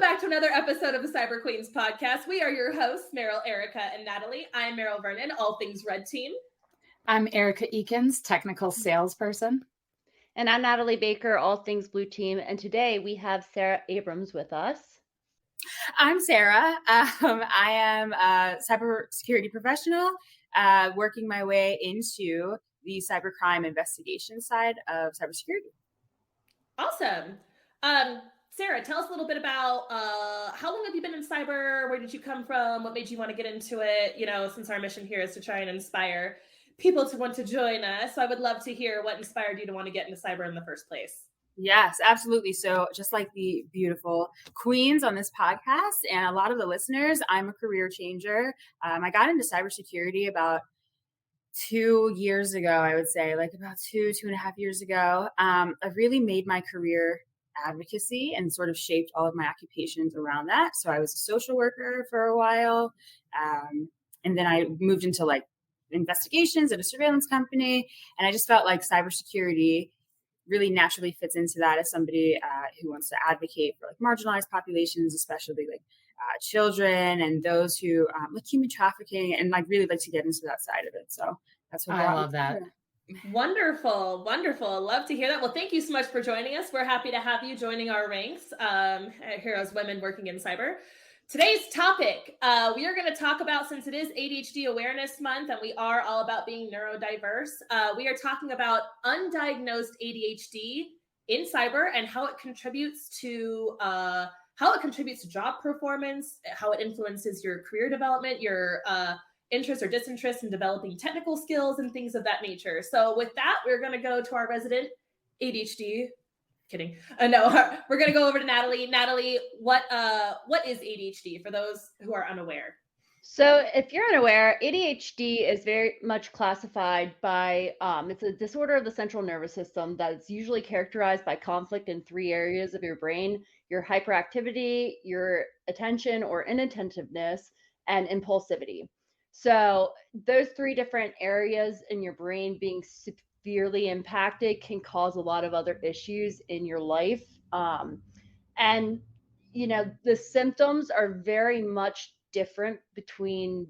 back to another episode of the Cyber Queens podcast. We are your hosts, Maril, Erika, and Nathalie. I'm Maril Vernon, all things red team. I'm Erika Eakins, technical salesperson. And I'm Nathalie Baker, all things blue team. And today we have Sara Abrams with us. I'm Sara. I am a cybersecurity professional, working my way into the cybercrime investigation side of cybersecurity. Awesome. Sara, tell us a little bit about how long have you been in cyber? Where did you come from? What made you want to get into it? You know, since our mission here is to try and inspire people to want to join us. So I would love to hear what inspired you to want to get into cyber in the first place. Yes, absolutely. So just like the beautiful queens on this podcast and a lot of the listeners, I'm a career changer. I got into cybersecurity about 2 years ago, I would say, like about 2.5 years ago. I really made my career advocacy and sort of shaped all of my occupations around that. So I was a social worker for a while. And then I moved into like investigations at a surveillance company. And I just felt like cybersecurity really naturally fits into that as somebody who wants to advocate for like marginalized populations, especially like children and those who like human trafficking, and like really like to get into that side of it. So that's what I love that. Wonderful. Love to hear that. Well, thank you so much for joining us. We're happy to have you joining our ranks here as women working in cyber. Today's topic, we are going to talk about, since it is ADHD Awareness Month and we are all about being neurodiverse, we are talking about undiagnosed ADHD in cyber and how it contributes to job performance, how it influences your career development, your interest or disinterest in developing technical skills and things of that nature. So with that, we're going to go to our resident ADHD. Kidding. No, we're going to go over to Nathalie. Nathalie, what is ADHD for those who are unaware? So if you're unaware, ADHD is very much classified by, it's a disorder of the central nervous system that is usually characterized by conflict in 3 areas of your brain: your hyperactivity, your attention or inattentiveness, and impulsivity. So those 3 different areas in your brain being severely impacted can cause a lot of other issues in your life. And, you know, the symptoms are very much different between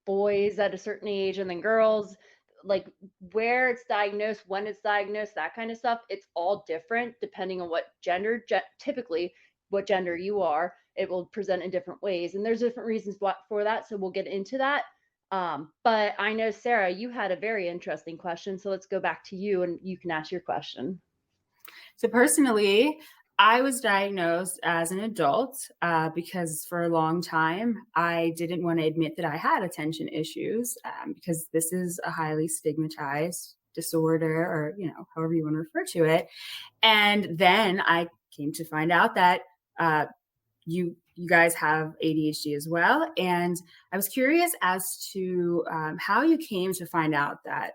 boys at a certain age and then girls, like where it's diagnosed, when it's diagnosed, that kind of stuff. It's all different depending on what gender, typically what gender you are. It will present in different ways, and there's different reasons for that. So we'll get into that. But I know, Sara, you had a very interesting question. So let's go back to you and you can ask your question. So personally, I was diagnosed as an adult because for a long time, I didn't want to admit that I had attention issues because this is a highly stigmatized disorder, or, you know, however you want to refer to it. And then I came to find out that you guys have ADHD as well. And I was curious as to how you came to find out that,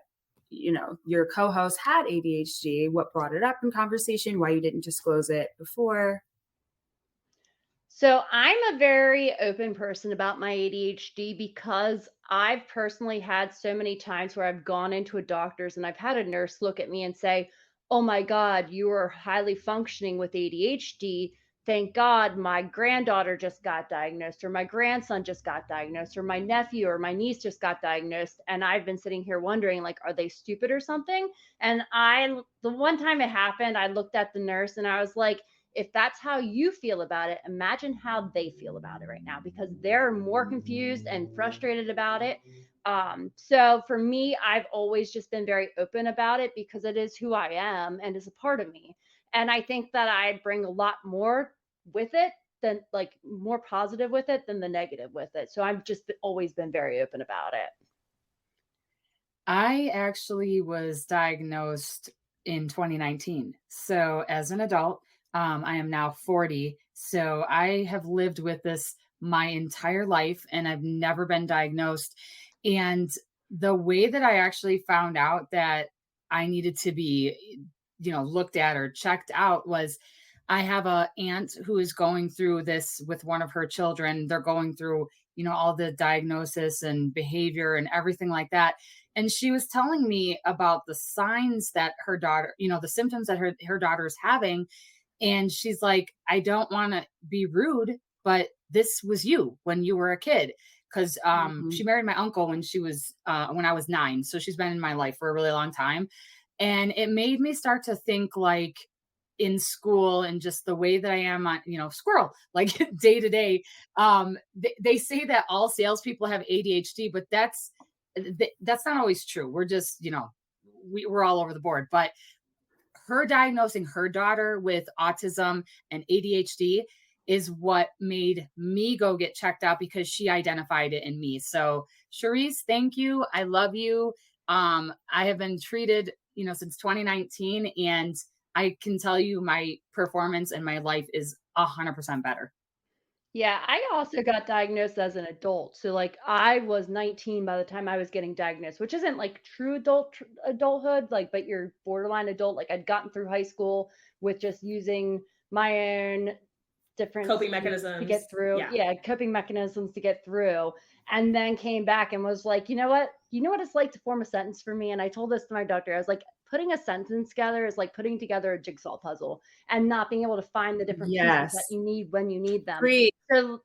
you know, your co-host had ADHD, what brought it up in conversation, why you didn't disclose it before. So I'm a very open person about my ADHD because I've personally had so many times where I've gone into a doctor's and I've had a nurse look at me and say, "Oh my God, you are highly functioning with ADHD. Thank God my granddaughter just got diagnosed, or my grandson just got diagnosed, or my nephew or my niece just got diagnosed." And I've been sitting here wondering, like, are they stupid or something? And the one time it happened, I looked at the nurse and I was like, if that's how you feel about it, imagine how they feel about it right now, because they're more confused and frustrated about it. So for me, I've always just been very open about it because it is who I am and is a part of me. And I think that I bring a lot more with it than, like, more positive with it than the negative with it. So I've just always been very open about it. I actually was diagnosed in 2019. So as an adult, I am now 40. So I have lived with this my entire life and I've never been diagnosed. And the way that I actually found out that I needed to be, you know, looked at or checked out was, I have a aunt who is going through this with one of her children. They're going through, you know, all the diagnosis and behavior and everything like that. And she was telling me about the signs that her daughter, you know, the symptoms that her daughter is having. And she's like, I don't want to be rude, but this was you when you were a kid. Cause she married my uncle when she was when I was 9. So she's been in my life for a really long time. And it made me start to think like in school and just the way that I am on, squirrel, like day to day. They say that all salespeople have ADHD, but that's not always true. We're just, we're all over the board. But her diagnosing her daughter with autism and ADHD is what made me go get checked out, because she identified it in me. So Charice, thank you. I love you. I have been treated, since 2019, and I can tell you my performance and my life is 100% better. Yeah, I also got diagnosed as an adult. So like I was 19 by the time I was getting diagnosed, which isn't like true adulthood, like, but you're borderline adult. Like I'd gotten through high school with just using my own different coping mechanisms to get through. Yeah, coping mechanisms to get through. And then came back and was like, you know what it's like to form a sentence for me. And I told this to my doctor. I was like, putting a sentence together is like putting together a jigsaw puzzle and not being able to find the different pieces that you need when you need them. So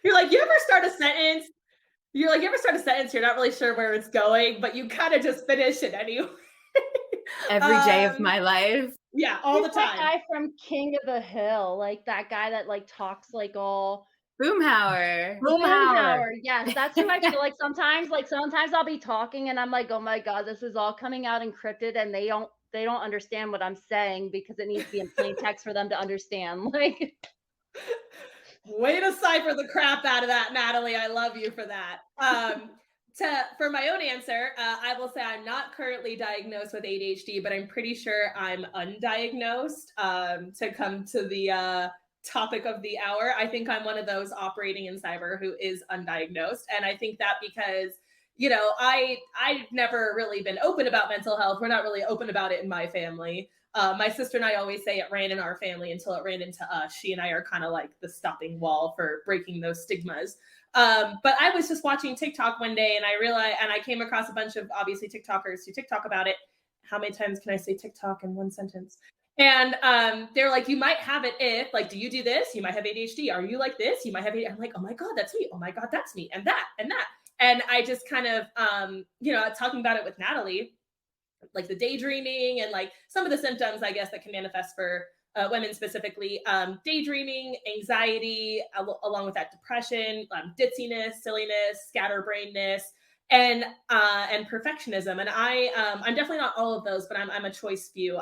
you're like, you ever start a sentence? You're not really sure where it's going, but you kind of just finish it anyway. Every day of my life. Yeah, all the time. That guy from King of the Hill, like that guy that like talks like all Boomhauer. Yes, that's who I feel like sometimes. Like sometimes I'll be talking and I'm like, oh my God, this is all coming out encrypted, and they don't understand what I'm saying because it needs to be in plain text for them to understand. Like, way to cipher the crap out of that, Nathalie. I love you for that. For my own answer, I will say I'm not currently diagnosed with ADHD, but I'm pretty sure I'm undiagnosed. To come to the topic of the hour, I think I'm one of those operating in cyber who is undiagnosed. And I think that because, I've never really been open about mental health. We're not really open about it in my family. My sister and I always say it ran in our family until it ran into us. She and I are kind of like the stopping wall for breaking those stigmas. But I was just watching TikTok one day and I realized, and I came across a bunch of obviously TikTokers who TikTok about it. How many times can I say TikTok in one sentence? And they're like, you might have it if, like, do you do this? You might have ADHD. Are you like this? You might have ADHD. I'm like, oh my God, that's me. Oh my God, that's me. And that, and that. And I just kind of, talking about it with Nathalie, like the daydreaming and like some of the symptoms, I guess, that can manifest for women specifically, daydreaming, anxiety, along with that depression, ditziness, silliness, scatterbrainness, and perfectionism. And I'm definitely not all of those, but I'm a choice few.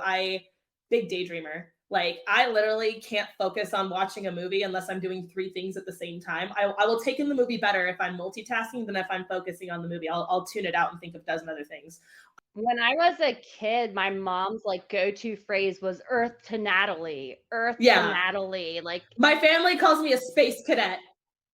Big daydreamer. Like I literally can't focus on watching a movie unless I'm doing 3 things at the same time. I will take in the movie better if I'm multitasking than if I'm focusing on the movie. I'll tune it out and think of a dozen other things. When I was a kid, my mom's like go-to phrase was "Earth to Nathalie." To Nathalie. Like my family calls me a space cadet.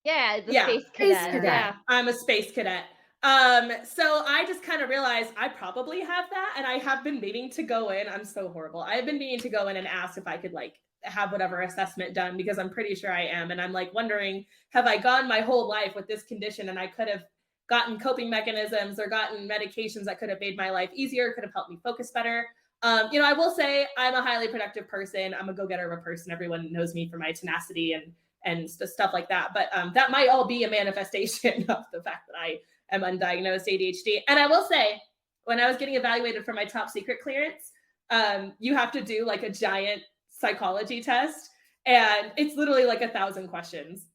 Yeah, space cadet. Yeah, I'm a space cadet. So I just kind of realized I probably have that, and I have been meaning to go in. I'm so horrible. I've been meaning to go in and ask if I could like have whatever assessment done, because I'm pretty sure I am. And I'm like wondering, have I gone my whole life with this condition and I could have gotten coping mechanisms or gotten medications that could have made my life easier, could have helped me focus better. I will say I'm a highly productive person. I'm a go-getter of a person. Everyone knows me for my tenacity and stuff like that. But that might all be a manifestation of the fact that I am undiagnosed ADHD. And I will say, when I was getting evaluated for my top secret clearance, you have to do like a giant psychology test. And it's literally like 1,000 questions.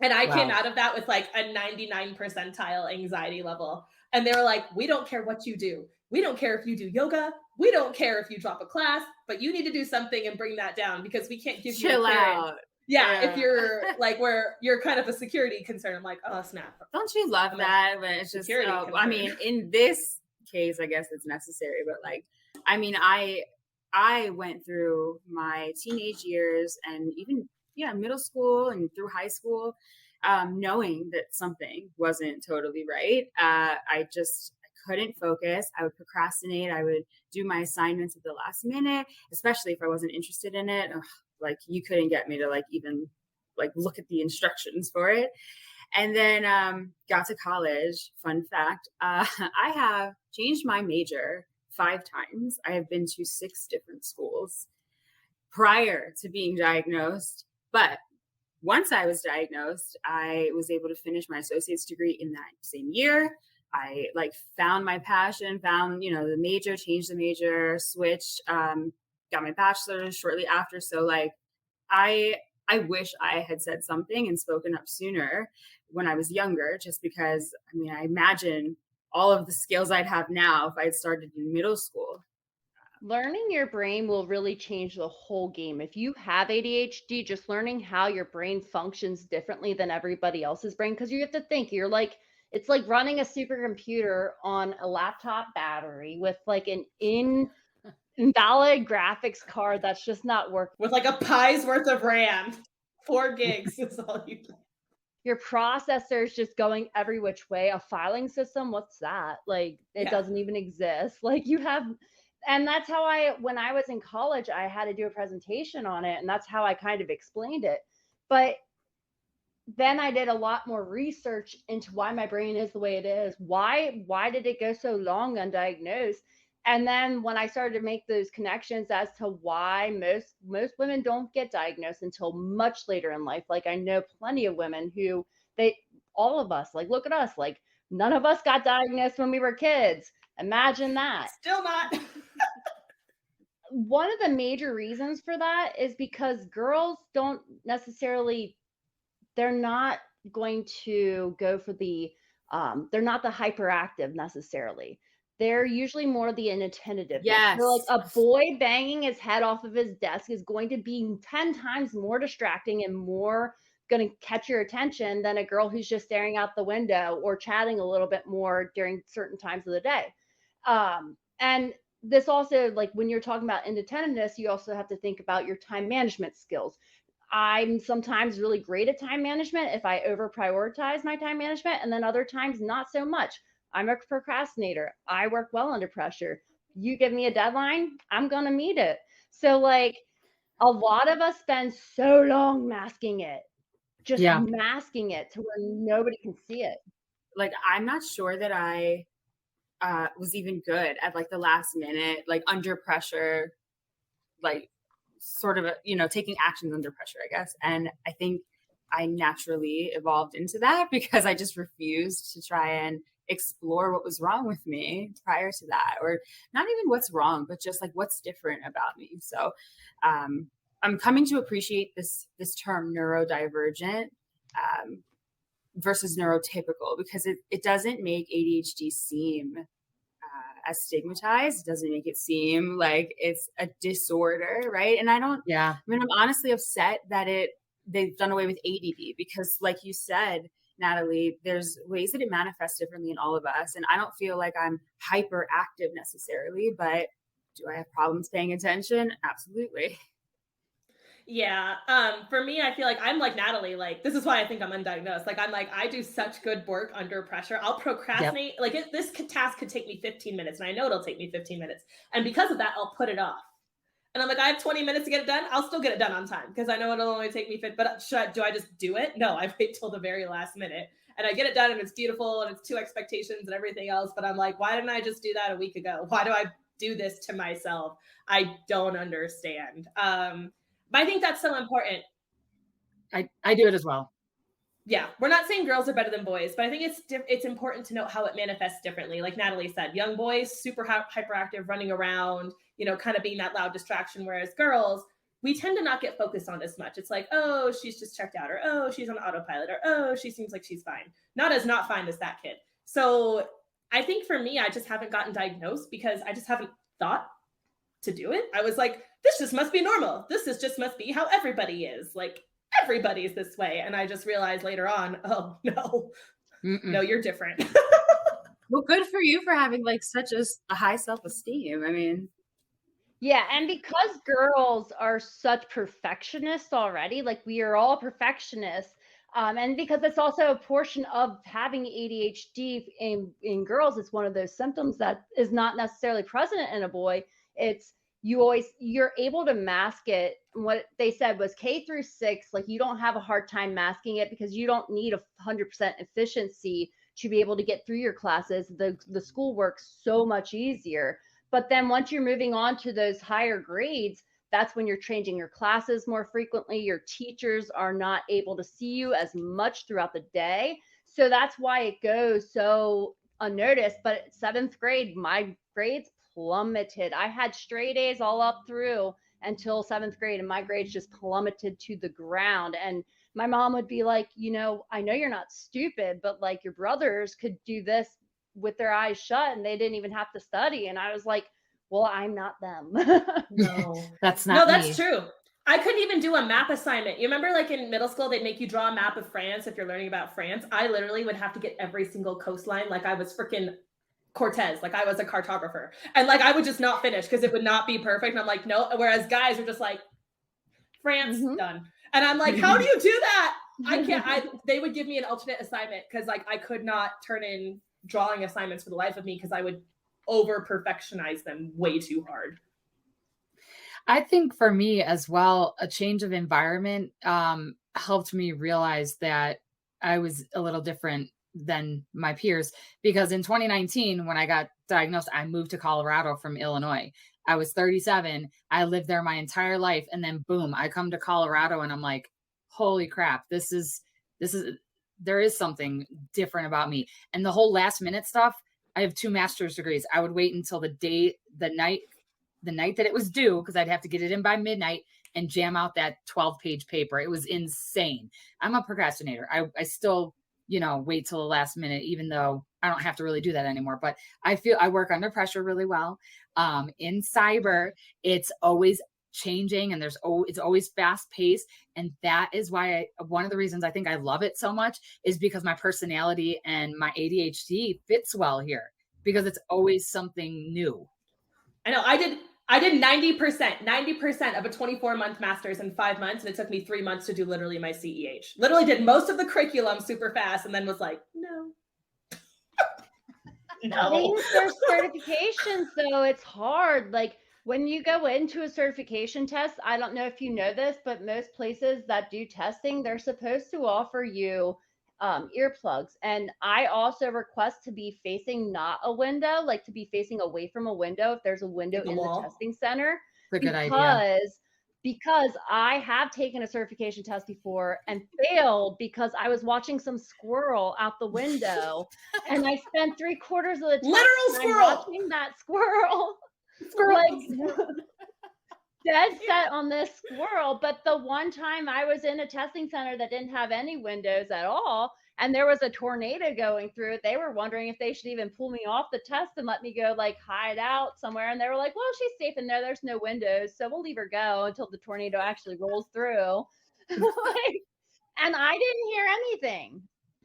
And I came out of that with like a 99 percentile anxiety level. And they were like, we don't care what you do. We don't care if you do yoga. We don't care if you drop a class, but you need to do something and bring that down, because we can't give you chill out. Yeah, if you're like where you're kind of a security concern. I'm like, oh snap. Don't you love that? But it's just, I mean, in this case, I guess it's necessary. But like, I mean, I went through my teenage years and even middle school and through high school, knowing that something wasn't totally right. I couldn't focus. I would procrastinate. I would do my assignments at the last minute, especially if I wasn't interested in it. Ugh, like you couldn't get me to like even like look at the instructions for it. And then got to college. Fun fact, I have changed my major 5 times. I have been to 6 different schools prior to being diagnosed. But once I was diagnosed, I was able to finish my associate's degree in that same year. I like found my passion, found, the major, changed the major, switched, got my bachelor's shortly after. So like, I wish I had said something and spoken up sooner when I was younger, just because, I imagine all of the skills I'd have now if I had started in middle school. Learning your brain will really change the whole game. If you have ADHD, just learning how your brain functions differently than everybody else's brain, because you have to think, it's like running a supercomputer on a laptop battery with like an invalid graphics card that's just not working. With like a pie's worth of RAM, 4 gigs is all you need. Your processor is just going every which way. A filing system, what's that? Like, it doesn't even exist. Like, and that's how when I was in college, I had to do a presentation on it, and that's how I kind of explained it. But then I did a lot more research into why my brain is the way it is. Why did it go so long undiagnosed? And then when I started to make those connections as to why most women don't get diagnosed until much later in life. Like, I know plenty of women who all of us, like, look at us, like, none of us got diagnosed when we were kids. Imagine that. Still not. One of the major reasons for that is because girls don't necessarily, they're not going to go for they're not the hyperactive necessarily. They're usually more the inattentive. Yes. So like a boy banging his head off of his desk is going to be 10 times more distracting and more going to catch your attention than a girl who's just staring out the window or chatting a little bit more during certain times of the day. And this also, like, when you're talking about independence, you also have to think about your time management skills. I'm sometimes really great at time management if I over prioritize my time management, and then other times not so much. I'm a procrastinator. I work well under pressure. You give me a deadline, I'm going to meet it. So like, a lot of us spend so long masking it, masking it to where nobody can see it. Like, I'm not sure that I was even good at like the last minute, like under pressure, like sort of, taking actions under pressure, I guess. And I think I naturally evolved into that because I just refused to try and explore what was wrong with me prior to that, or not even what's wrong, but just like what's different about me. So I'm coming to appreciate this term neurodivergent versus neurotypical, because it doesn't make ADHD seem as stigmatized. It doesn't make it seem like it's a disorder, right? And I'm honestly upset that they've done away with ADD, because like you said, Nathalie, there's ways that it manifests differently in all of us. And I don't feel like I'm hyperactive necessarily, but do I have problems paying attention? Absolutely. Yeah. For me, I feel like I'm like Nathalie. Like, this is why I think I'm undiagnosed. Like, I do such good work under pressure. I'll procrastinate. Yep. Like, this task could take me 15 minutes, and I know it'll take me 15 minutes. And because of that, I'll put it off. And I'm like, I have 20 minutes to get it done. I'll still get it done on time because I know it'll only take me 50. But do I just do it? No, I wait till the very last minute, and I get it done, and it's beautiful, and it's to expectations and everything else. But I'm like, why didn't I just do that a week ago? Why do I do this to myself? I don't understand. But I think that's so important. I do it as well. Yeah, we're not saying girls are better than boys, but I think it's important to note how it manifests differently. Like Nathalie said, young boys, super hyperactive, running around, kind of being that loud distraction, whereas girls, we tend to not get focused on as much. It's like, oh, she's just checked out, or oh, she's on autopilot, or oh, she seems like she's fine. Not fine as that kid. So I think for me, I just haven't gotten diagnosed because I just haven't thought to do it. I was like, this just must be normal. Just must be how everybody is. Like, everybody's this way. And I just realized later on, oh no, no, you're different. Well, good for you for having like such a high self-esteem. I mean, yeah. And because girls are such perfectionists already, like we are all perfectionists. And because it's also a portion of having ADHD in girls, it's one of those symptoms that is not necessarily present in a boy. It's you're able to mask it. What they said was K-6, like you don't have a hard time masking it because you don't need 100% efficiency to be able to get through your classes. The school works so much easier. But then once you're moving on to those higher grades, that's when you're changing your classes more frequently. Your teachers are not able to see you as much throughout the day. So that's why it goes so unnoticed. But 7th grade, my grades plummeted. I had straight A's all up through until 7th grade, and my grades just plummeted to the ground. And my mom would be like, you know, I know you're not stupid, but like your brothers could do this with their eyes shut and they didn't even have to study. And I was like, well, I'm not them. No, That's not that's me. true. I couldn't even do a map assignment. You remember like in middle school, they'd make you draw a map of France if you're learning about France. I literally would have to get every single coastline like I was freaking Cortez, like I was a cartographer. And like I would just not finish because it would not be perfect. And I'm like, no. Whereas guys are just like, France, done. And I'm like, how do you do that? I can't. They would give me an alternate assignment because like I could not turn in drawing assignments for the life of me because I would over perfectionize them way too hard. I think for me as well, a change of environment helped me realize that I was a little different than my peers, because in 2019, when I got diagnosed, I moved to Colorado from Illinois. I was 37. I lived there my entire life. And then boom, I come to Colorado and I'm like, holy crap, there is something different about me. And the whole last minute stuff, I have 2 master's degrees. I would wait until the night that it was due, because I'd have to get it in by midnight and jam out that 12-page paper. It was insane. I'm a procrastinator. I still, wait till the last minute, even though I don't have to really do that anymore. But I feel I work under pressure really well. In cyber, it's always changing and it's always fast paced. And that is why one of the reasons I think I love it so much is because my personality and my ADHD fits well here, because it's always something new. I know I did 90% of a 24-month master's in 5 months. And it took me 3 months to do literally my CEH. Literally did most of the curriculum super fast and then was like, no. Things are certifications, though. It's hard. Like when you go into a certification test, I don't know if you know this, but most places that do testing, they're supposed to offer you earplugs. And I also request to be facing not a window, like to be facing away from a window if there's a window in the testing center. It's a good idea. Because I have taken a certification test before and failed because I was watching some squirrel out the window and I spent 3/4 of the time literal squirrel watching that squirrel. Like dead set on this squirrel. But the one time I was in a testing center that didn't have any windows at all, and there was a tornado going through it, they were wondering if they should even pull me off the test and let me go like hide out somewhere. And they were like, well, she's safe in there. There's no windows, so we'll leave her go until the tornado actually rolls through. And I didn't hear anything.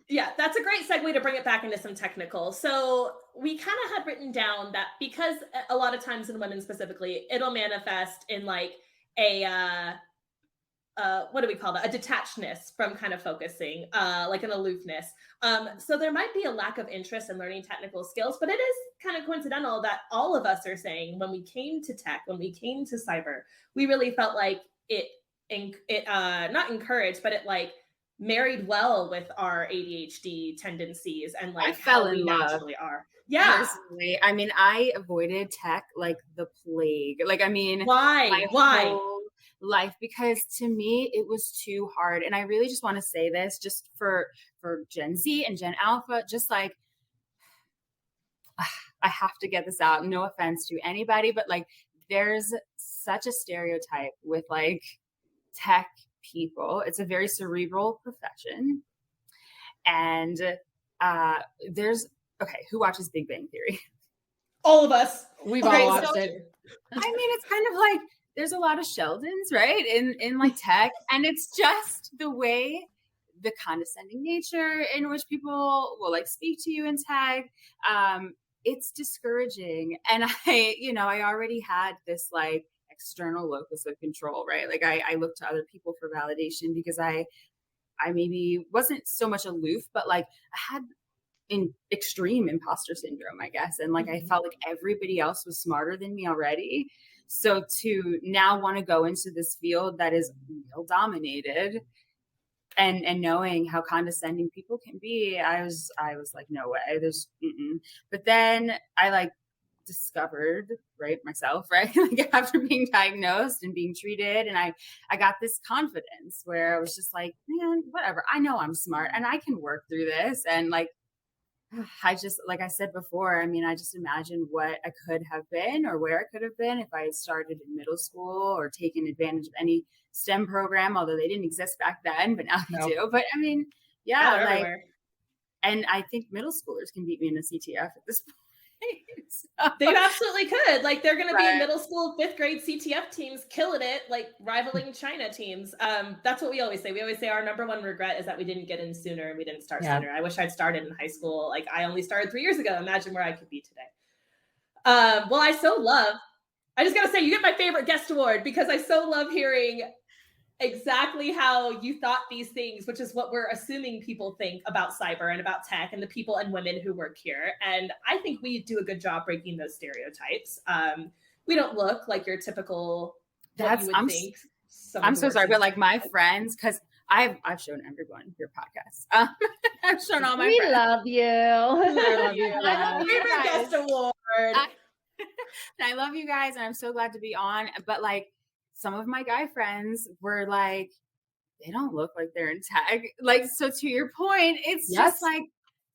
Yeah, that's a great segue to bring it back into some technical. So we kind of had written down that because a lot of times in women specifically, it'll manifest in like a what do we call that? A detachedness from kind of focusing, like an aloofness. So there might be a lack of interest in learning technical skills, but it is kind of coincidental that all of us are saying when we came to tech, when we came to cyber, we really felt like it not encouraged, but it like married well with our ADHD tendencies and like how we naturally are. Yeah. Personally, I mean, I avoided tech like the plague. Like, I mean, why? Life, because to me it was too hard. And I really just want to say this just for Gen Z and Gen Alpha, just like I have to get this out. No offense to anybody, but like there's such a stereotype with like tech people. It's a very cerebral profession. And who watches Big Bang Theory? All of us. We've all watched it. I mean, it's kind of like there's a lot of Sheldons, right? In like tech. And it's just the way, the condescending nature in which people will like speak to you in tech. It's discouraging. And I already had this like external locus of control, right? Like I looked to other people for validation because I maybe wasn't so much aloof, but like I had extreme imposter syndrome, I guess. And like, I felt like everybody else was smarter than me already. So to now want to go into this field that is male dominated and knowing how condescending people can be, I was like, no way, but then I like discovered, right, myself, right, like after being diagnosed and being treated, and I got this confidence where I was just like, man, whatever, I know I'm smart and I can work through this. And like, I just, like I said before, I mean, I just imagine what I could have been or where I could have been if I had started in middle school or taken advantage of any STEM program, although they didn't exist back then, but now they do. But I mean, yeah, they're like, everywhere. and I think middle schoolers can beat me in a CTF at this point. So, They absolutely could. Like, they're going to be in Right. middle school, 5th grade CTF teams, killing it, like rivaling China teams. That's what we always say. We always say our number one regret is that we didn't get in sooner and we didn't start sooner. I wish I'd started in high school. Like, I only started 3 years ago. Imagine where I could be today. Well, I just got to say, you get my favorite guest award because I so love hearing exactly how you thought these things, which is what we're assuming people think about cyber and about tech and the people and women who work here. And I think we do a good job breaking those stereotypes. We don't look like your typical, I'm so sorry, but like my friends, because I've shown everyone your podcast. I've shown all my friends. We love you. I love you guys. Favorite guest award. I love you guys, and I'm so glad to be on. But like, some of my guy friends were like, they don't look like they're in tech. Like, so to your point, it's just like,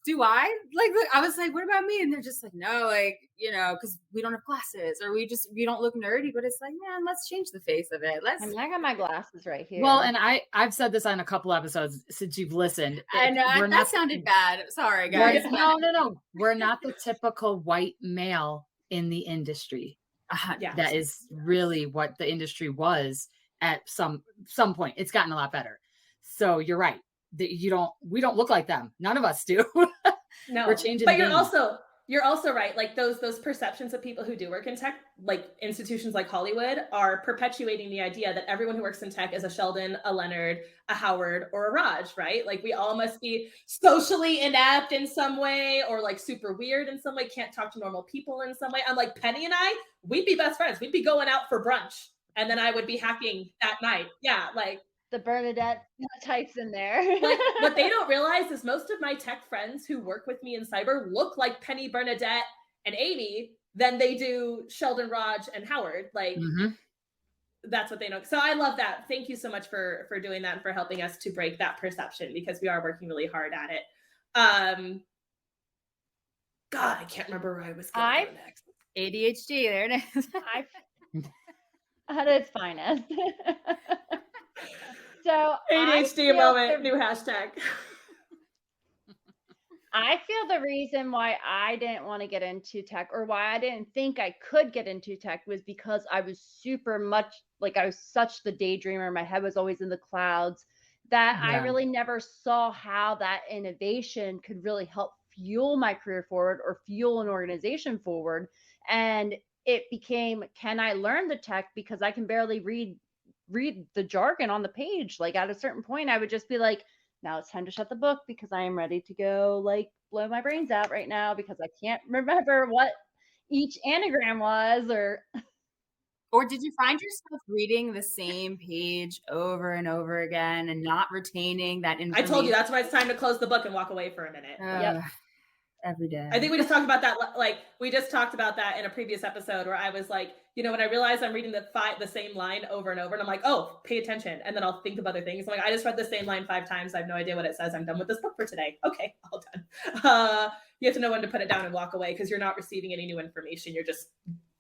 do I? Like, look, I was like, what about me? And they're just like, no, like, you know, because we don't have glasses or we don't look nerdy. But it's like, man, let's change the face of it. I mean, I got my glasses right here. Well, and I've said this on a couple episodes since you've listened. I know that sounded bad. Sorry, guys. No. We're not the typical white male in the industry. That is really what the industry was at some point. It's gotten a lot better. So you're right. We don't look like them. None of us do. No, we're changing. But you're also right. Like those perceptions of people who do work in tech, like institutions like Hollywood, are perpetuating the idea that everyone who works in tech is a Sheldon, a Leonard, a Howard, or a Raj, right? Like we all must be socially inept in some way, or like super weird in some way, can't talk to normal people in some way. I'm like, Penny and I, we'd be best friends. We'd be going out for brunch, and then I would be hacking that night. Yeah, like the Bernadette types in there. Like, what they don't realize is most of my tech friends who work with me in cyber look like Penny, Bernadette, and Amy than they do Sheldon, Raj, and Howard. Like, that's what they know. So I love that. Thank you so much for doing that and for helping us to break that perception, because we are working really hard at it. God, I can't remember where I was going to go next. ADHD, there it is. At its finest. So ADHD moment, new hashtag. I feel the reason why I didn't want to get into tech, or why I didn't think I could get into tech, was because I was I was such the daydreamer. My head was always in the clouds, that I really never saw how that innovation could really help fuel my career forward or fuel an organization forward. And it became, can I learn the tech? Because I can barely read the jargon on the page. Like at a certain point, I would just be like, now it's time to shut the book because I am ready to go like blow my brains out right now because I can't remember what each anagram was. Or did you find yourself reading the same page over and over again and not retaining that information? I told you that's why it's time to close the book and walk away for a minute. Yep. Every day. I think we just talked about that. Like we just talked about that in a previous episode where I was like, you know, when I realize I'm reading the same line over and over, and I'm like, oh, pay attention. And then I'll think of other things. I'm like, I just read the same line 5 times. I have no idea what it says. I'm done with this book for today. Okay, all done. You have to know when to put it down and walk away because you're not receiving any new information.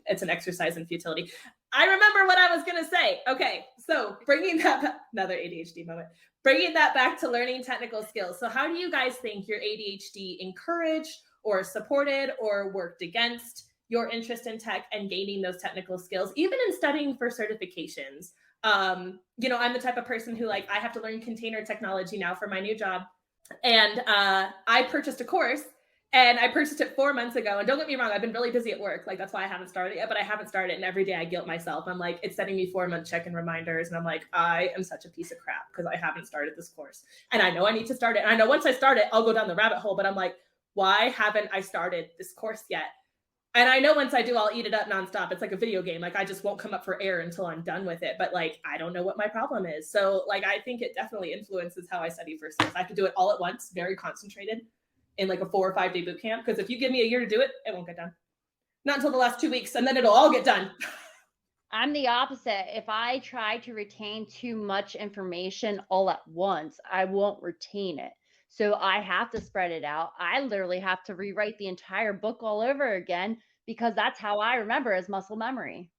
It's an exercise in futility. I remember what I was going to say. Okay, so bringing that, another ADHD moment, bringing that back to learning technical skills. So how do you guys think your ADHD encouraged or supported or worked against your interest in tech and gaining those technical skills, even in studying for certifications? You know, I'm the type of person who I have to learn container technology now for my new job. And I purchased a course. And I purchased it 4 months ago. And don't get me wrong, I've been really busy at work. That's why I haven't started yet, but I haven't started. And every day I guilt myself. I'm like, it's sending me 4-month check-in reminders. And I'm like, I am such a piece of crap because I haven't started this course. And I know I need to start it. And I know once I start it, I'll go down the rabbit hole. But I'm like, why haven't I started this course yet? And I know once I do, I'll eat it up nonstop. It's like a video game. I just won't come up for air until I'm done with it. But I don't know what my problem is. So I think it definitely influences how I study for skills. I have to do it all at once, very concentrated, in a 4 or 5 day boot camp. Because if you give me a year to do it, it won't get done. Not until the last 2 weeks, and then it'll all get done. I'm the opposite. If I try to retain too much information all at once, I won't retain it. So I have to spread it out. I literally have to rewrite the entire book all over again because that's how I remember, as muscle memory.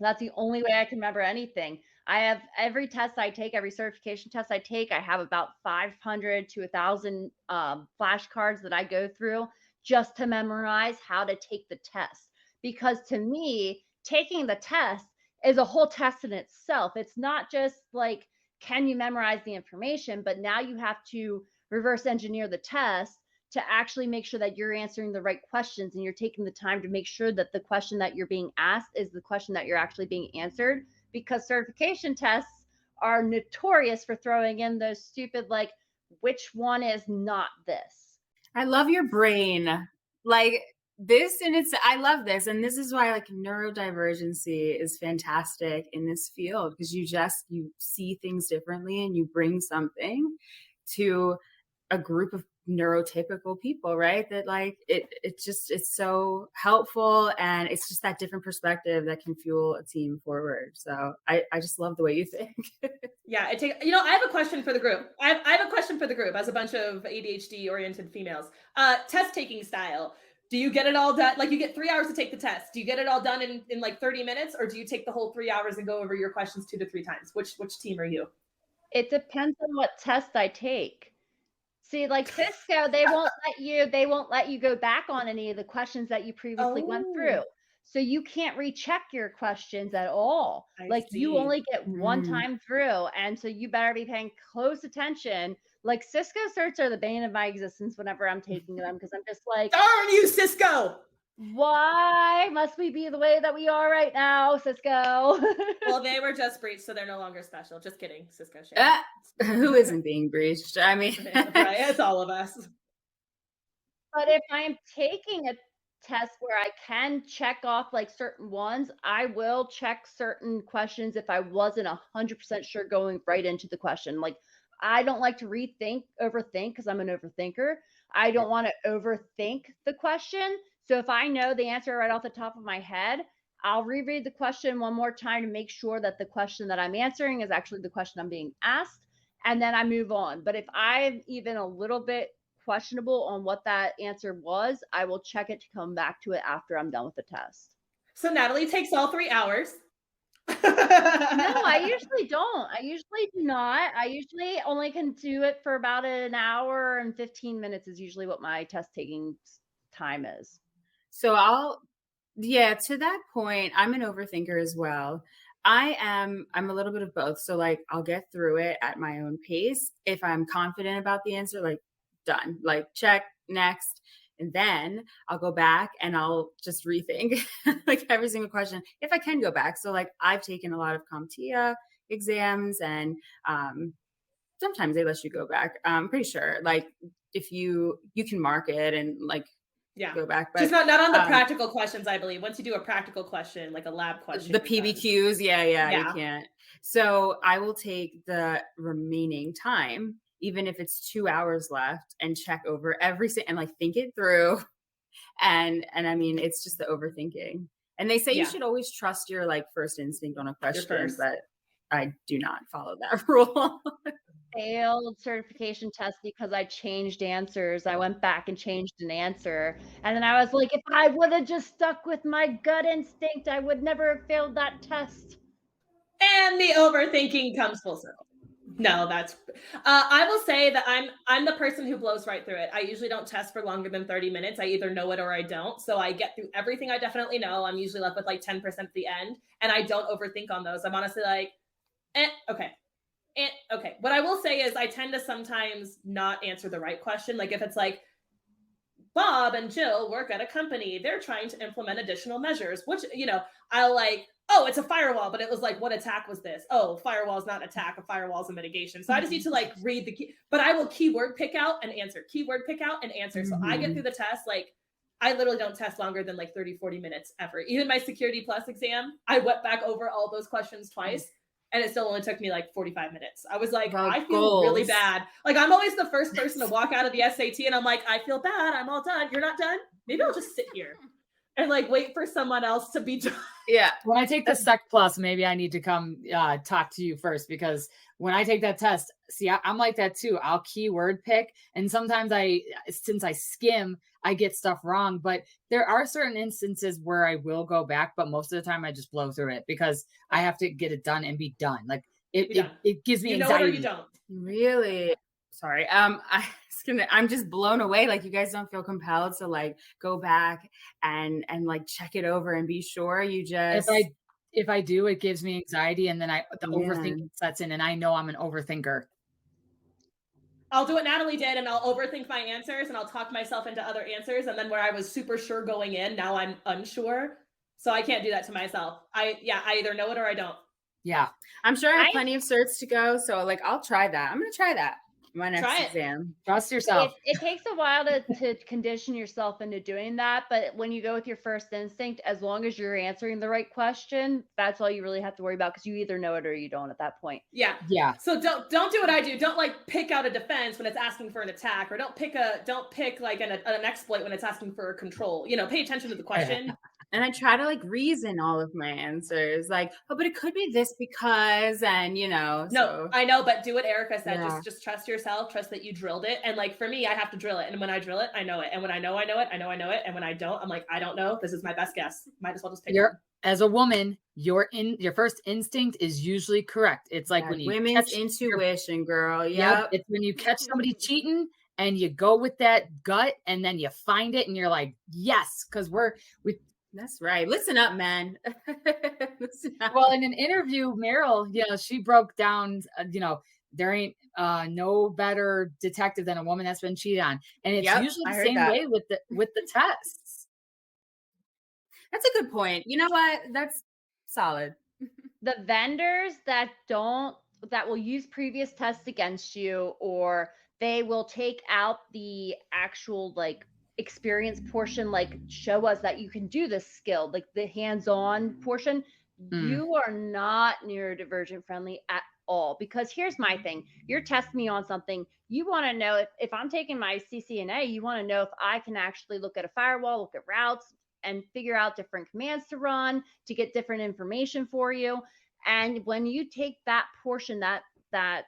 That's the only way I can remember anything. I have every test I take, every certification test I take, I have about 500 to 1,000 flashcards that I go through just to memorize how to take the test. Because to me, taking the test is a whole test in itself. It's not just like, can you memorize the information, but now you have to reverse engineer the test to actually make sure that you're answering the right questions and you're taking the time to make sure that the question that you're being asked is the question that you're actually being answered, because certification tests are notorious for throwing in those stupid, like, which one is not this? I love your brain. Like this, and I love this. And this is why like neurodivergency is fantastic in this field, because you see things differently and you bring something to a group of neurotypical people, right? That like it's so helpful, and it's just that different perspective that can fuel a team forward. So I just love the way you think. Yeah, I have a question for the group. I have a question for the group as a bunch of ADHD oriented females. Test taking style. Do you get it all done? Like, you get 3 hours to take the test. Do you get it all done in like 30 minutes, or do you take the whole 3 hours and go over your questions 2 to 3 times? Which team are you? It depends on what test I take. See, like CISCO, they won't let you go back on any of the questions that you previously went through. So you can't recheck your questions at all. You only get one time through. And so you better be paying close attention. Like CISCO certs are the bane of my existence whenever I'm taking them, because I'm just like, darn you, CISCO! Why must we be the way that we are right now, CISCO? Well, they were just breached, so they're no longer special. Just kidding, CISCO. Who isn't being breached? I mean, right, it's all of us. But if I'm taking a test where I can check off like certain ones, I will check certain questions if I wasn't 100% sure going right into the question. Like, I don't like to overthink, because I'm an overthinker. I don't want to overthink the question. So if I know the answer right off the top of my head, I'll reread the question one more time to make sure that the question that I'm answering is actually the question I'm being asked, and then I move on. But if I'm even a little bit questionable on what that answer was, I will check it to come back to it after I'm done with the test. So Nathalie takes all 3 hours. No, I usually don't. I usually do not. I usually only can do it for about an hour and 15 minutes is usually what my test taking time is. So to that point, I'm an overthinker as well. I'm a little bit of both. So like, I'll get through it at my own pace. If I'm confident about the answer, like, done, like, check, next. And then I'll go back and I'll just rethink like every single question, if I can go back. So like, I've taken a lot of CompTIA exams, and sometimes they let you go back. I'm pretty sure like if you can mark it and like, go back, but just not on the practical questions. I believe once you do a practical question, like a lab question, the PBQs, you can't. So I will take the remaining time, even if it's 2 hours left, and check over everything and like think it through. And I mean, it's just the overthinking. And they say you should always trust your like first instinct on a question, but I do not follow that rule. Failed certification test because I changed answers. I went back and changed an answer. And then I was like, if I would have just stuck with my gut instinct, I would never have failed that test. And the overthinking comes full circle. No, that's I will say that I'm the person who blows right through it. I usually don't test for longer than 30 minutes. I either know it or I don't. So I get through everything I definitely know. I'm usually left with like 10% at the end, and I don't overthink on those. I'm honestly like, okay. Okay. What I will say is I tend to sometimes not answer the right question. Like if it's like, Bob and Jill work at a company, they're trying to implement additional measures, which, I'll like, oh, it's a firewall, but it was like, what attack was this? Oh, firewall is not an attack, a firewall is a mitigation. So I just need to like read the key, but I will keyword pick out and answer, keyword pick out and answer. So I get through the test. Like I literally don't test longer than like 30, 40 minutes ever. Even my Security Plus exam, I went back over all those questions twice. And it still only took me like 45 minutes. I was like, I feel really bad. Like I'm always the first person to walk out of the SAT and I'm like, I feel bad. I'm all done. You're not done? Maybe I'll just sit here. and like wait for someone else to be done. Yeah. When I take the Sec Plus, maybe I need to come talk to you first, because when I take that test, see, I'm like that too. I'll keyword pick, and sometimes since I skim, I get stuff wrong. But there are certain instances where I will go back, but most of the time I just blow through it because I have to get it done and be done. Like it gives me You know it anxiety. or you don't. Really? Sorry. I'm just blown away. Like, you guys don't feel compelled to like go back and like check it over and be sure. You just, if I do, it gives me anxiety, and then the overthinking sets in, and I know I'm an overthinker. I'll do what Nathalie did, and I'll overthink my answers, and I'll talk myself into other answers, and then where I was super sure going in, now I'm unsure. So I can't do that to myself. I either know it or I don't. Yeah. I'm sure I have plenty of certs to go. So like, I'll try that. I'm going to try that. My next exam. Trust yourself. It takes a while to condition yourself into doing that, but when you go with your first instinct, as long as you're answering the right question, that's all you really have to worry about, because you either know it or you don't at that point. Yeah. So don't do what I do. Don't like pick out a defense when it's asking for an attack, or don't pick like an exploit when it's asking for a control. You know, pay attention to the question. And I try to like reason all of my answers, like, oh, but it could be this because, and you know. No, I know, but do what Erika said. Yeah. Just trust yourself. Trust that you drilled it. And like for me, I have to drill it. And when I drill it, I know it. And when I know it, I know it. And when I don't, I'm like, I don't know. This is my best guess. Might as well just pick it. As a woman, your first instinct is usually correct. It's like when you women's intuition, girl. Yep. It's when you catch somebody cheating and you go with that gut, and then you find it and you're like, yes, because that's right. Listen up, man. Listen up. Well, in an interview, Maril, she broke down, there ain't no better detective than a woman that's been cheated on. And it's usually the same way with the tests. That's a good point. You know what? That's solid. The vendors that will use previous tests against you, or they will take out the actual like experience portion, like show us that you can do this skill, like the hands-on portion. You are not neurodivergent friendly at all, because here's my thing. You're testing me on something. You want to know if I'm taking my CCNA, you want to know if I can actually look at a firewall, look at routes, and figure out different commands to run to get different information for you. And when you take that portion, that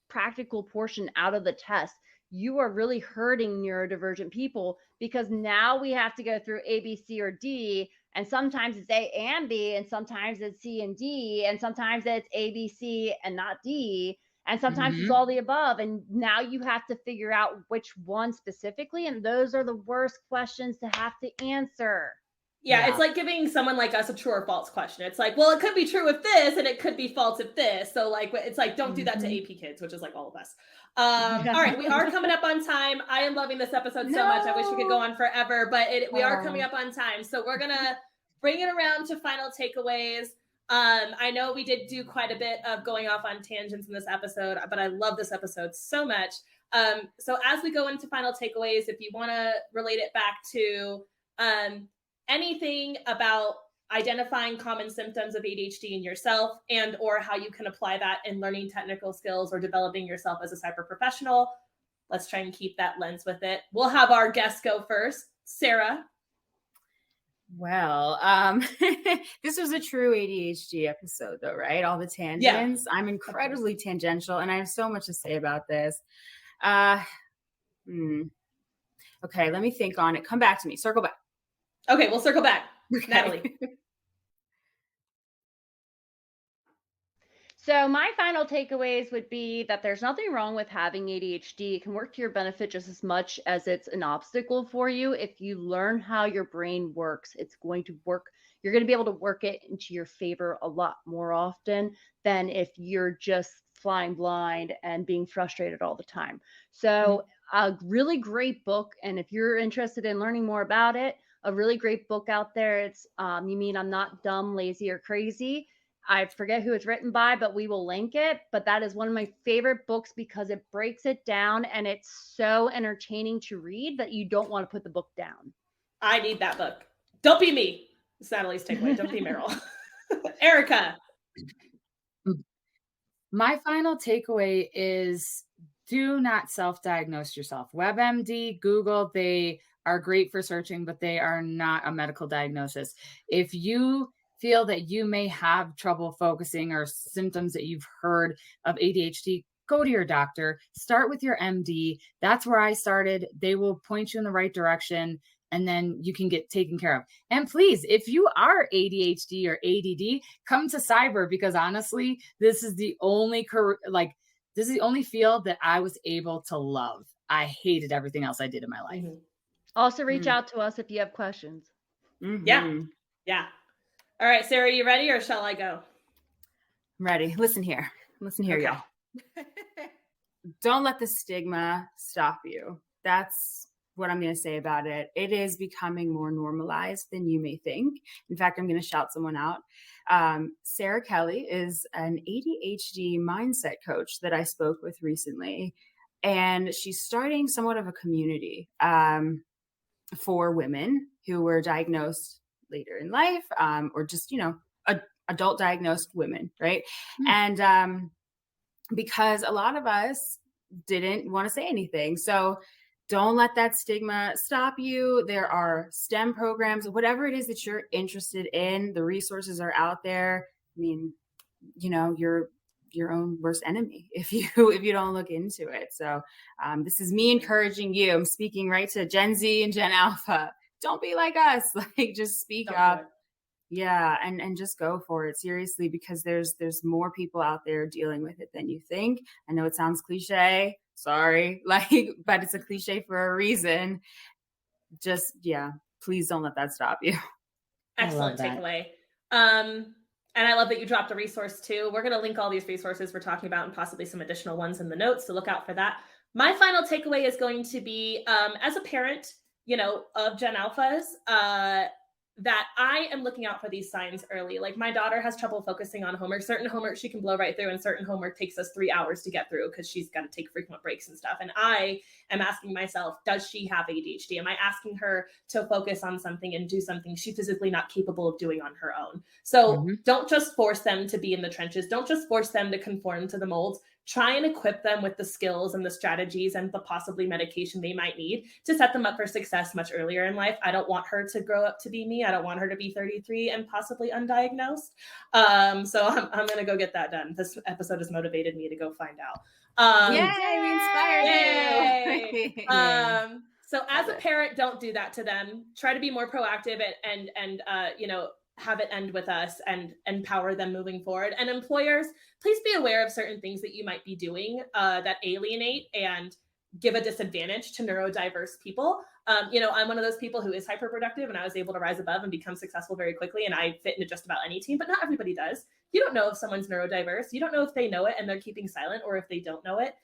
practical portion out of the test, you are really hurting neurodivergent people, because now we have to go through A, B, C, or D, and sometimes it's A and B, and sometimes it's C and D, and sometimes it's A, B, C, and not D, and sometimes it's all the above. And now you have to figure out which one specifically, and those are the worst questions to have to answer. Yeah, it's like giving someone like us a true or false question. It's like, well, it could be true if this, and it could be false if this. So like, it's like, don't do that to AP kids, which is like all of us. All right, we are coming up on time. I am loving this episode so much. I wish we could go on forever, but we are coming up on time. So we're gonna bring it around to final takeaways. I know we did do quite a bit of going off on tangents in this episode, but I love this episode so much. So as we go into final takeaways, if you want to relate it back to anything about identifying common symptoms of ADHD in yourself, and or how you can apply that in learning technical skills or developing yourself as a cyber professional, let's try and keep that lens with it. We'll have our guests go first. Sara. Well, this was a true ADHD episode though, right? All the tangents. Yeah. I'm incredibly tangential, and I have so much to say about this. Okay, let me think on it. Come back to me. Circle back. Okay, we'll circle back. Okay. Nathalie. So my final takeaways would be that there's nothing wrong with having ADHD. It can work to your benefit just as much as it's an obstacle for you. If you learn how your brain works, it's going to work. You're going to be able to work it into your favor a lot more often than if you're just flying blind and being frustrated all the time. So a really great book. And if you're interested in learning more about it, a really great book out there. It's You Mean I'm Not Dumb, Lazy, or Crazy. I forget who it's written by, but we will link it. But that is one of my favorite books because it breaks it down and it's so entertaining to read that you don't want to put the book down. I need that book. Don't be me. It's Natalie's takeaway. Don't be Maril. Erika. My final takeaway is do not self-diagnose yourself. WebMD, Google, they are great for searching, but they are not a medical diagnosis. If you feel that you may have trouble focusing or symptoms that you've heard of ADHD, go to your doctor, start with your MD. That's where I started. They will point you in the right direction, and then you can get taken care of. And please, if you are ADHD or ADD, come to cyber, because honestly, this is the only field that I was able to love. I hated everything else I did in my life. Mm-hmm. Also reach out to us if you have questions. Mm-hmm. Yeah. All right, Sarah, you ready, or shall I go? I'm ready. Listen here, Okay. y'all. Don't let the stigma stop you. That's what I'm going to say about it. It is becoming more normalized than you may think. In fact, I'm going to shout someone out. Sarah Kelly is an ADHD mindset coach that I spoke with recently, and she's starting somewhat of a community for women who were diagnosed later in life, or just, adult diagnosed women, right? Mm. And because a lot of us didn't want to say anything. So don't let that stigma stop you. There are STEM programs, whatever it is that you're interested in, the resources are out there. I mean, you're your own worst enemy if you don't look into it. So this is me encouraging you. I'm speaking right to Gen Z and Gen Alpha. Don't be like us. Just speak up. Yeah. And just go for it, seriously, because there's more people out there dealing with it than you think. I know it sounds cliche. Sorry. But it's a cliche for a reason. Just, please don't let that stop you. Excellent takeaway. And I love that you dropped a resource too. We're going to link all these resources we're talking about and possibly some additional ones in the notes, so look out for that. My final takeaway is going to be, as a parent, of Gen Alphas, that I am looking out for these signs early. Like, my daughter has trouble focusing on homework. Certain homework she can blow right through, and certain homework takes us 3 hours to get through because she's got to take frequent breaks and stuff. And I am asking myself, does she have ADHD? Am I asking her to focus on something and do something she's physically not capable of doing on her own? So don't just force them to be in the trenches. Don't just force them to conform to the molds. Try and equip them with the skills and the strategies and the possibly medication they might need to set them up for success much earlier in life. I don't want her to grow up to be me. I don't want her to be 33 and possibly undiagnosed. So I'm going to go get that done. This episode has motivated me to go find out. Yay, we inspired you. So as a parent, don't do that to them. Try to be more proactive and have it end with us and empower them moving forward. And employers, please be aware of certain things that you might be doing that alienate and give a disadvantage to neurodiverse people. I'm one of those people who is hyperproductive, and I was able to rise above and become successful very quickly. And I fit into just about any team, but not everybody does. You don't know if someone's neurodiverse. You don't know if they know it and they're keeping silent, or if they don't know it.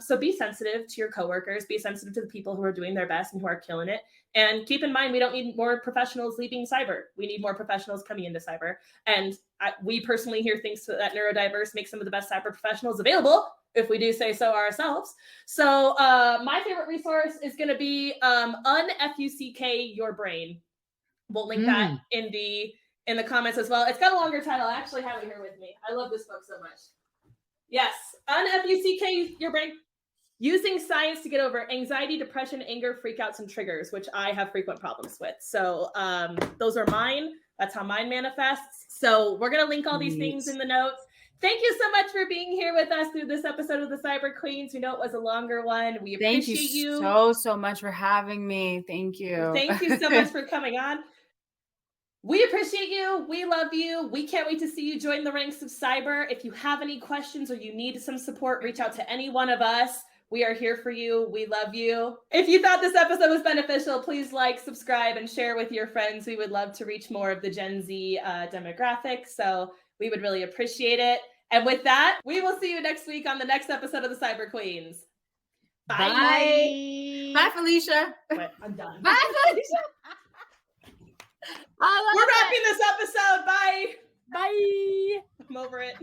So be sensitive to your coworkers, be sensitive to the people who are doing their best and who are killing it. And keep in mind, we don't need more professionals leaving cyber. We need more professionals coming into cyber. And we personally hear things that neurodiverse make some of the best cyber professionals available, if we do say so ourselves. So my favorite resource is going to be Unfuck Your Brain. We'll link that in the comments as well. It's got a longer title. I actually have it here with me. I love this book so much. Yes, Unfuck Your Brain. Using science to get over anxiety, depression, anger, freakouts, and triggers, which I have frequent problems with. So those are mine. That's how mine manifests. So we're going to link all these things in the notes. Thank you so much for being here with us through this episode of the Cyber Queens. We know it was a longer one. We appreciate you so much for having me. Thank you. Thank you so much for coming on. We appreciate you. We love you. We can't wait to see you join the ranks of cyber. If you have any questions or you need some support, reach out to any one of us. We are here for you. We love you. If you thought this episode was beneficial, please like, subscribe, and share with your friends. We would love to reach more of the Gen Z demographic. So we would really appreciate it. And with that, we will see you next week on the next episode of the Cyber Queens. Bye. Bye, Bye Felicia. Wait, I'm done. Bye, Felicia. We're wrapping this episode. Bye. Bye. I'm over it.